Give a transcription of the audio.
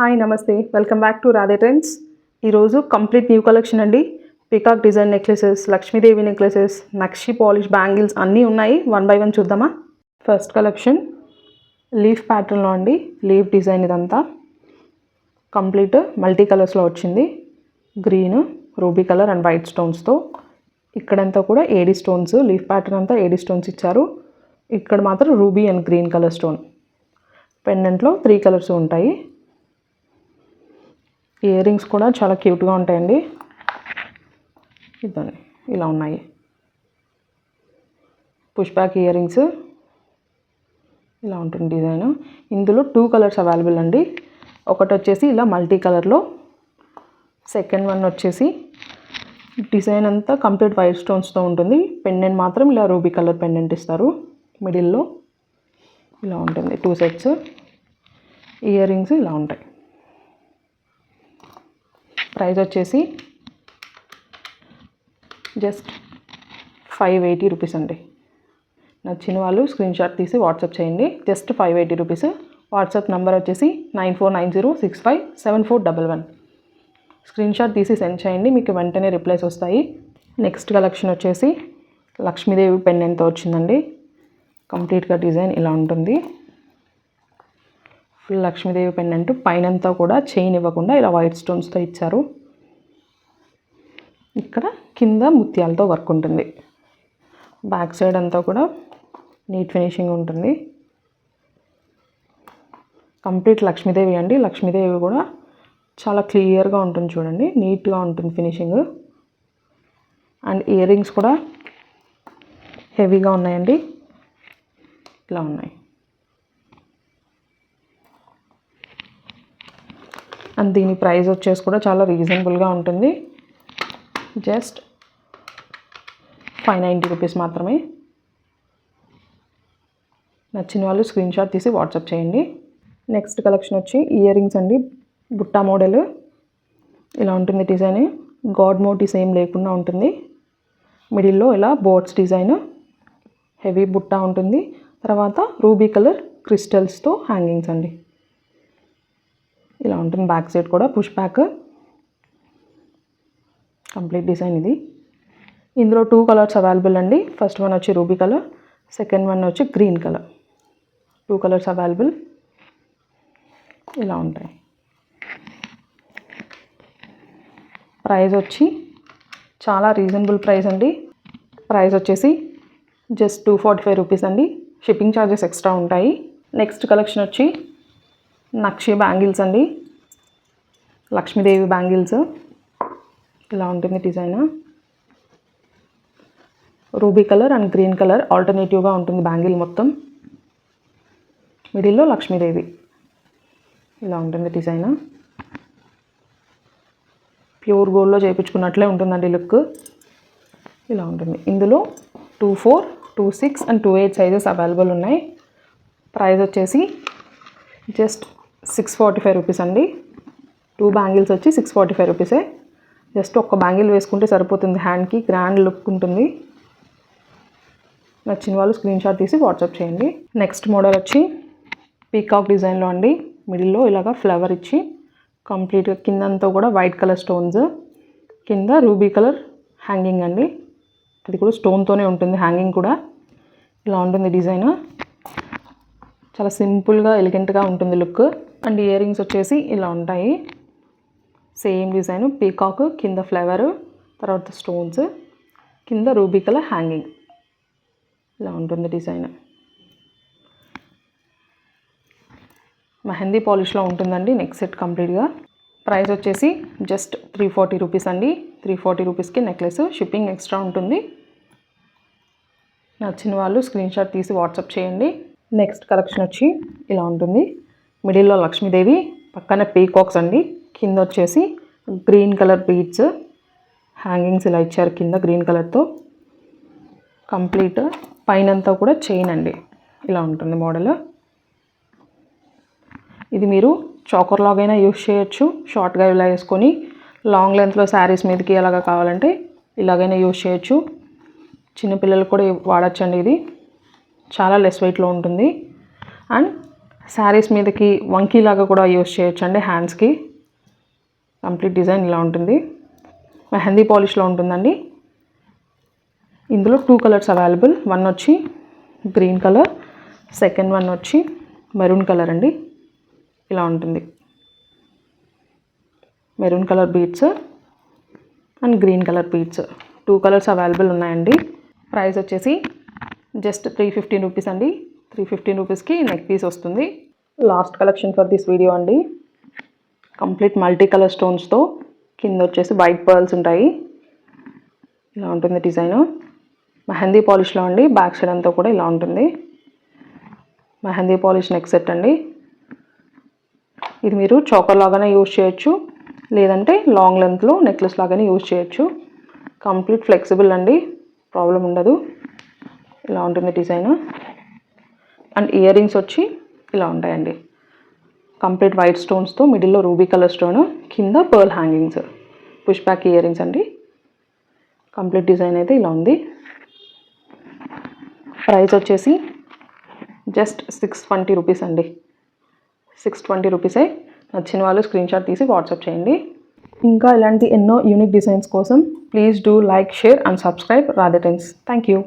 Hi నమస్తే, welcome back to Radhe trends. ఈరోజు complete new collection అండి. Peacock design necklaces, Lakshmidevi necklaces, నక్షి పాలిష్ బ్యాంగిల్స్ అన్నీ ఉన్నాయి. వన్ బై వన్ చూద్దామా. ఫస్ట్ కలెక్షన్ లీఫ్ ప్యాటర్న్లో అండి. లీఫ్ డిజైన్ ఇదంతా కంప్లీట్ మల్టీ కలర్స్లో వచ్చింది. Green, ruby colour and white స్టోన్స్తో. ఇక్కడంతా కూడా ఏడీ స్టోన్స్, లీఫ్ ప్యాటర్న్ అంతా ఏడీ స్టోన్స్ ఇచ్చారు. ఇక్కడ మాత్రం ruby and green colour stone. పెండెంట్లో 3 కలర్స్ ఉంటాయి. ఇయర్ రింగ్స్ కూడా చాలా క్యూట్గా ఉంటాయండి. ఇదండి ఇలా ఉన్నాయి. పుష్ బ్యాక్ ఇయర్ రింగ్స్ ఇలా ఉంటుంది డిజైన్. ఇందులో 2 కలర్స్ అవైలబుల్ అండి. ఒకటి వచ్చేసి ఇలా మల్టీ కలర్లో, సెకండ్ వన్ వచ్చేసి డిజైన్ అంతా కంప్లీట్ వైట్ స్టోన్స్తో ఉంటుంది. పెండెంట్ మాత్రం ఇలా రూబీ కలర్ పెండెంట్ ఇస్తారు. మిడిల్లో ఇలా ఉంటుంది. 2 సెట్స్. ఇయర్ రింగ్స్ ఇలా ఉంటాయి. ప్రైస్ వచ్చేసి జస్ట్ 580 రూపీస్ అండి. నచ్చిన వాళ్ళు స్క్రీన్ షాట్ తీసి వాట్సాప్ చేయండి. Just 580 rupees. వాట్సాప్ నెంబర్ వచ్చేసి 9490657411. స్క్రీన్ షాట్ తీసి సెండ్ చేయండి, మీకు వెంటనే రిప్లైస్ వస్తాయి. నెక్స్ట్ కలెక్షన్ వచ్చేసి లక్ష్మీదేవి పెండెంట్తో వచ్చిందండి. కంప్లీట్గా డిజైన్ ఇలా ఉంటుంది. ఫుల్ లక్ష్మీదేవి పెండెంట్, పైనంతా కూడా చైన్ ఇవ్వకుండా ఇలా వైట్ స్టోన్స్తో ఇచ్చారు. ఇక్కడ కింద ముత్యాలతో వర్క్ ఉంటుంది. బ్యాక్ సైడ్ అంతా కూడా నీట్ ఫినిషింగ్ ఉంటుంది. కంప్లీట్ లక్ష్మీదేవి అండి. లక్ష్మీదేవి కూడా చాలా క్లియర్గా ఉంటుంది చూడండి, నీట్గా ఉంటుంది ఫినిషింగ్. అండ్ ఇయర్ రింగ్స్ కూడా హెవీగా ఉన్నాయండి. ఇలా ఉన్నాయి. అండ్ దీని ప్రైస్ వచ్చేసి కూడా చాలా రీజనబుల్గా ఉంటుంది. జస్ట్ 590 రూపీస్ మాత్రమే. నచ్చిన వాళ్ళు స్క్రీన్ షాట్ తీసి వాట్సాప్ చేయండి. నెక్స్ట్ కలెక్షన్ వచ్చి ఇయర్ రింగ్స్ అండి. బుట్టా మోడల్ ఇలా ఉంటుంది డిజైన్. గాడ్ మోటివ్స్ ఏం లేకుండా ఉంటుంది. మిడిల్లో ఇలా బోట్స్ డిజైన్, హెవీ బుట్టా ఉంటుంది. తర్వాత రూబీ కలర్ క్రిస్టల్స్తో హ్యాంగింగ్స్ అండి. ఇలా ఉంటుంది. బ్యాక్ సైడ్ కూడా పుష్ బ్యాక్. కంప్లీట్ డిజైన్ ఇది. ఇందులో 2 కలర్స్ అవైలబుల్ అండి. ఫస్ట్ వన్ వచ్చి రూబీ కలర్, సెకండ్ వన్ వచ్చి గ్రీన్ కలర్. 2 colours available. ఇలా ఉంటాయి. ప్రైస్ వచ్చి చాలా రీజనబుల్ ప్రైస్ అండి. ప్రైస్ వచ్చేసి జస్ట్ 245 రూపీస్ అండి. షిప్పింగ్ ఛార్జెస్ ఎక్స్ట్రా ఉంటాయి. నెక్స్ట్ కలెక్షన్ వచ్చి నక్షి బ్యాంగిల్స్ అండి. లక్ష్మీదేవి బ్యాంగిల్స్ ఇలా ఉంటుంది design. Ruby colour and green colour ఆల్టర్నేటివ్గా ఉంటుంది బ్యాంగిల్ మొత్తం. మిడిల్లో లక్ష్మీదేవి ఇలా ఉంటుంది డిజైన్. ప్యూర్ గోల్డ్లో చేయించుకున్నట్లే ఉంటుందండి లుక్. ఇలా ఉంటుంది. ఇందులో 24, 26 అండ్ 28 సైజెస్ అవైలబుల్ ఉన్నాయి. ప్రైస్ వచ్చేసి జస్ట్ 645 రూపీస్ అండి. 2 బ్యాంగిల్స్ వచ్చి 645 రూపీసే. జస్ట్ ఒక్క బ్యాంగిల్ వేసుకుంటే సరిపోతుంది. హ్యాండ్కి గ్రాండ్ లుక్ ఉంటుంది. నచ్చిన వాళ్ళు స్క్రీన్ షాట్ తీసి వాట్సాప్ చేయండి. నెక్స్ట్ మోడల్ వచ్చి పీకాక్ డిజైన్లో అండి. మిడిల్లో ఇలాగ ఫ్లవర్ ఇచ్చి కంప్లీట్గా కిందంతా కూడా వైట్ కలర్ స్టోన్స్, కింద రూబీ కలర్ హ్యాంగింగ్ అండి. అది కూడా స్టోన్తోనే ఉంటుంది హ్యాంగింగ్ కూడా. ఇలా ఉంటుంది డిజైన్. చాలా సింపుల్గా ఎలిగెంట్గా ఉంటుంది లుక్. అండ్ ఇయర్ రింగ్స్ వచ్చేసి ఇలా ఉంటాయి. సేమ్ డిజైన్, పీకాక్, కింద ఫ్లవర్, తర్వాత స్టోన్స్, కింద రూబీ కలర్ హ్యాంగింగ్. ఇలా ఉంటుంది డిజైన్. మెహందీ పాలిష్లో ఉంటుందండి నెక్ సెట్ కంప్లీట్గా. ప్రైస్ వచ్చేసి జస్ట్ 340 రూపీస్ అండి. 340 రూపీస్కి నెక్లెస్. షిప్పింగ్ ఎక్స్ట్రా ఉంటుంది. నచ్చిన వాళ్ళు స్క్రీన్ షాట్ తీసి వాట్సాప్ చేయండి. నెక్స్ట్ కలెక్షన్ వచ్చి ఇలా ఉంటుంది. మిడిల్లో లక్ష్మీదేవి, పక్కన పీకాక్స్ అండి. కింద వచ్చేసి గ్రీన్ కలర్ బీడ్స్ హ్యాంగింగ్స్ ఇలా ఇచ్చారు కింద గ్రీన్ కలర్తో. కంప్లీట్ పైనంతా కూడా చైన్ అండి. ఇలా ఉంటుంది మోడల్. ఇది మీరు చాకర్ లాగైనా యూస్ చేయొచ్చు. షార్ట్గా ఇలా వేసుకొని లాంగ్ లెంత్లో శారీస్ మీదకి ఎలాగ కావాలంటే ఇలాగైనా యూస్ చేయొచ్చు. చిన్నపిల్లలు కూడా వాడచ్చండి. ఇది చాలా లెస్ వెయిట్లో ఉంటుంది. అండ్ శారీస్ మీదకి వంకీ లాగా కూడా యూస్ చేయొచ్చు అండి హ్యాండ్స్కి. కంప్లీట్ డిజైన్ ఇలా ఉంటుంది. మెహందీ పాలిష్లో ఉంటుందండి. ఇందులో 2 కలర్స్ అవైలబుల్. వన్ వచ్చి గ్రీన్ కలర్, సెకండ్ వన్ వచ్చి మెరూన్ కలర్ అండి. ఇలా ఉంటుంది. Maroon colour beads and green colour beads 2 colours available ఉన్నాయండి. ప్రైస్ వచ్చేసి జస్ట్ 315 రూపీస్ అండి. 315 రూపీస్కి నెక్ పీస్ వస్తుంది. Last collection for this video అండి. కంప్లీట్ మల్టీ కలర్ స్టోన్స్తో కింద వచ్చేసి వైట్ పర్ల్స్ ఉంటాయి. ఇలా ఉంటుంది డిజైన్. మెహందీ పాలిష్లో అండి. బ్యాక్ సైడ్ అంతా కూడా ఇలా ఉంటుంది. మెహందీ పాలిష్ నెక్ సెట్ అండి. ఇది మీరు చోకర్ లాగానే యూజ్ చేయొచ్చు, లేదంటే లాంగ్ లెంత్లో నెక్లెస్ లాగానే యూజ్ చేయొచ్చు. కంప్లీట్ ఫ్లెక్సిబుల్ అండి, ప్రాబ్లం ఉండదు. ఇలా ఉంటుంది డిజైన్. అండ్ ఇయర్ రింగ్స్ వచ్చి ఇలా ఉంటాయండి. కంప్లీట్ వైట్ స్టోన్స్తో మిడిల్లో రూబీ కలర్ స్టోన్, కింద pearl hangings, push back ear rings అండి. కంప్లీట్ డిజైన్ అయితే ఇలా ఉంది. ప్రైస్ వచ్చేసి జస్ట్ 620 రూపీస్ అండి. 620 రూపీసే. నచ్చిన వాళ్ళు స్క్రీన్ షాట్ తీసి వాట్సాప్ చేయండి. ఇంకా ఇలాంటి ఎన్నో యూనిక్ డిజైన్స్ కోసం please do like, share and subscribe Radhe trends. Thank you.